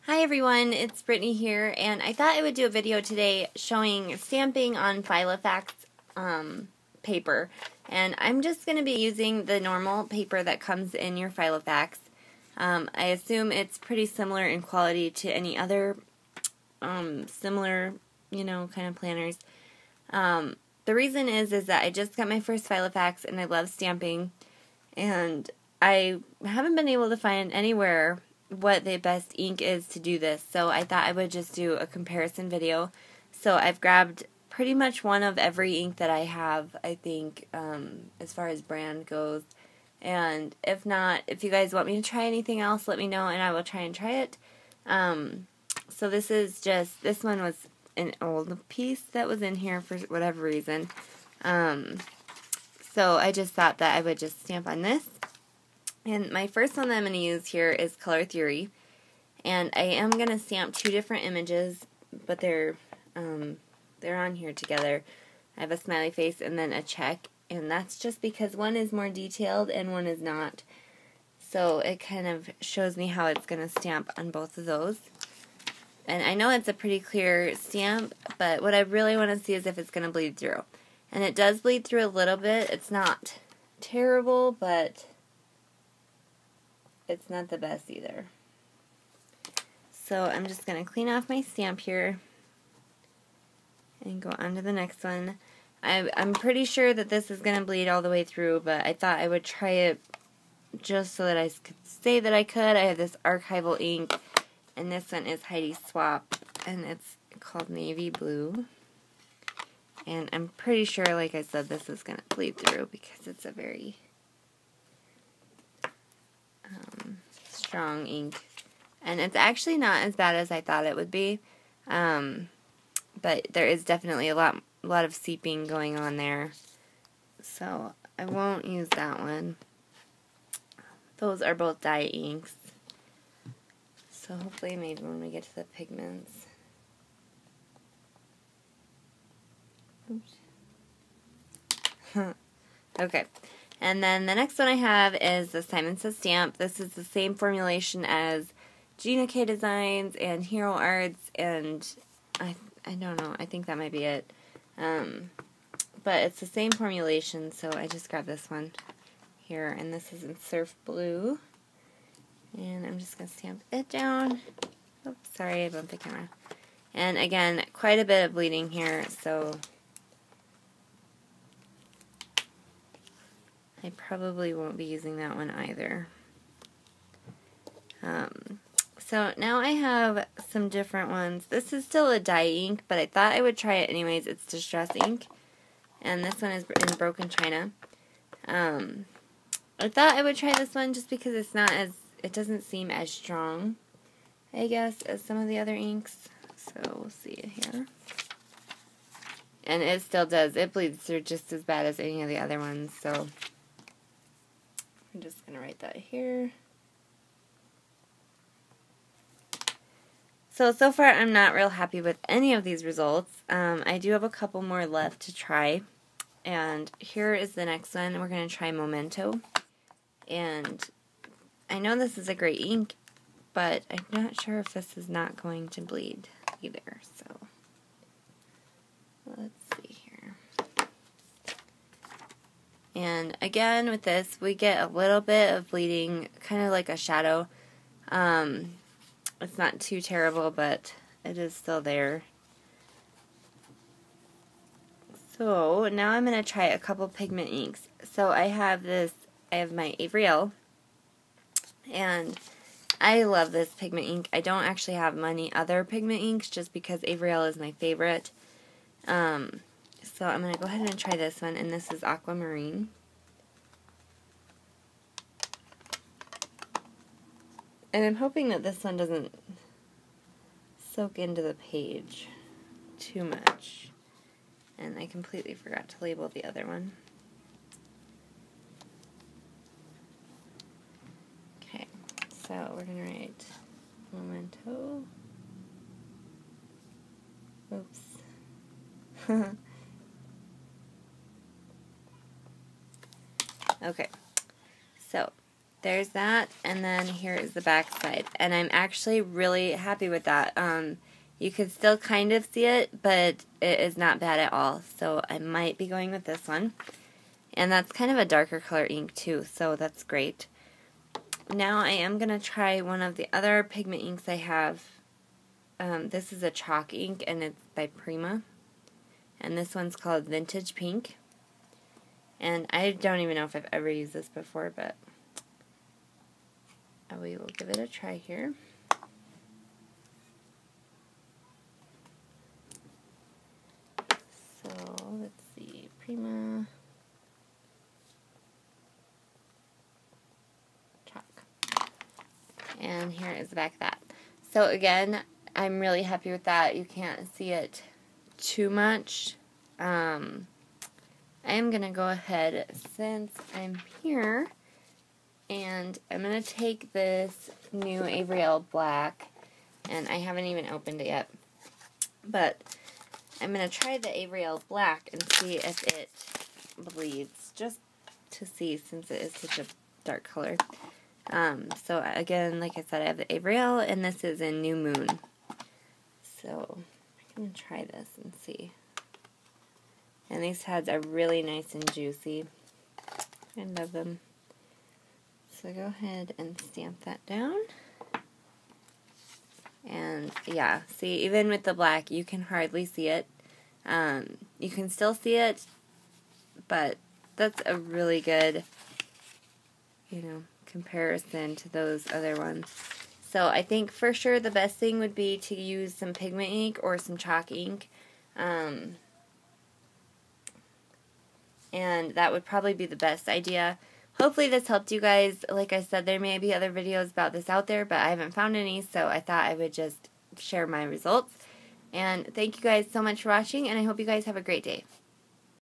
Hi everyone, it's Brittany here, and I thought I would do a video today showing stamping on filofax paper. And I'm just going to be using the normal paper that comes in your filofax. I assume it's pretty similar in quality to any other similar, kind of planners. The reason is that I just got my first filofax and I love stamping, and I haven't been able to find anywhere what the best ink is to do this, so I thought I would just do a comparison video. So I've grabbed pretty much one of every ink that I have, I think, as far as brand goes. And if not, if you guys want me to try anything else, let me know and I will try it. So this one was an old piece that was in here for whatever reason. So I just thought that I would just stamp on this. And my first one that I'm going to use here is Color Theory. And I am going to stamp two different images, but they're on here together. I have a smiley face and then a check, and that's just because one is more detailed and one is not. So it kind of shows me how it's going to stamp on both of those. And I know it's a pretty clear stamp, but what I really want to see is if it's going to bleed through. And it does bleed through a little bit. It's not terrible, but it's not the best either. So I'm just going to clean off my stamp here and go on to the next one. I'm pretty sure that this is going to bleed all the way through, but I thought I would try it just so that I could say that I could. I have this archival ink, and this one is Heidi Swap, and it's called Navy Blue. And I'm pretty sure, like I said, this is going to bleed through because it's a very strong ink, and it's actually not as bad as I thought it would be, but there is definitely a lot of seeping going on there, so I won't use that one. Those are both dye inks, so hopefully maybe when we get to the pigments. Oops. Okay. And then the next one I have is the Simon Says stamp. This is the same formulation as Gina K Designs and Hero Arts, and I don't know, I think that might be it. But it's the same formulation, so I just grabbed this one here, and this is in Surf Blue. And I'm just going to stamp it down. Oops, sorry, I bumped the camera. And again, quite a bit of bleeding here, so I probably won't be using that one either. So now I have some different ones. This is still a dye ink, but I thought I would try it anyways. It's Distress ink, and this one is in Broken China. I thought I would try this one just because it doesn't seem as strong, I guess, as some of the other inks. So we'll see it here. And it still does. It bleeds through just as bad as any of the other ones, so I'm just going to write that here. So far I'm not real happy with any of these results. I do have a couple more left to try. And here is the next one. We're going to try Memento. And I know this is a great ink, but I'm not sure if this is not going to bleed either. So let's see here. And again, with this, we get a little bit of bleeding, kind of like a shadow. It's not too terrible, but it is still there. So now I'm going to try a couple pigment inks. So I have my Avriel, and I love this pigment ink. I don't actually have many other pigment inks just because Avriel is my favorite. So I'm going to go ahead and try this one, and this is Aquamarine. And I'm hoping that this one doesn't soak into the page too much. And I completely forgot to label the other one. Okay, so we're going to write Memento. Oops. Okay, so there's that, and then here is the back side. And I'm actually really happy with that. You can still kind of see it, but it is not bad at all. So I might be going with this one. And that's kind of a darker color ink too, so that's great. Now I am going to try one of the other pigment inks I have. This is a chalk ink, and it's by Prima. And this one's called Vintage Pink. And I don't even know if I've ever used this before, but we will give it a try here. So, let's see, Prima chalk. And here is the back of that. So again, I'm really happy with that. You can't see it too much. I am going to go ahead, since I'm here, and I'm going to take this new Avriel Black, and I haven't even opened it yet, but I'm going to try the Avriel Black and see if it bleeds, just to see, since it is such a dark color. So again, like I said, I have the Avriel, and this is in New Moon. So I'm going to try this and see. And these heads are really nice and juicy. I love them. So go ahead and stamp that down. And yeah, see, even with the black, you can hardly see it. You can still see it, but that's a really good, comparison to those other ones. So I think for sure the best thing would be to use some pigment ink or some chalk ink. And that would probably be the best idea. Hopefully this helped you guys. Like I said, there may be other videos about this out there, but I haven't found any, so I thought I would just share my results. And thank you guys so much for watching, and I hope you guys have a great day.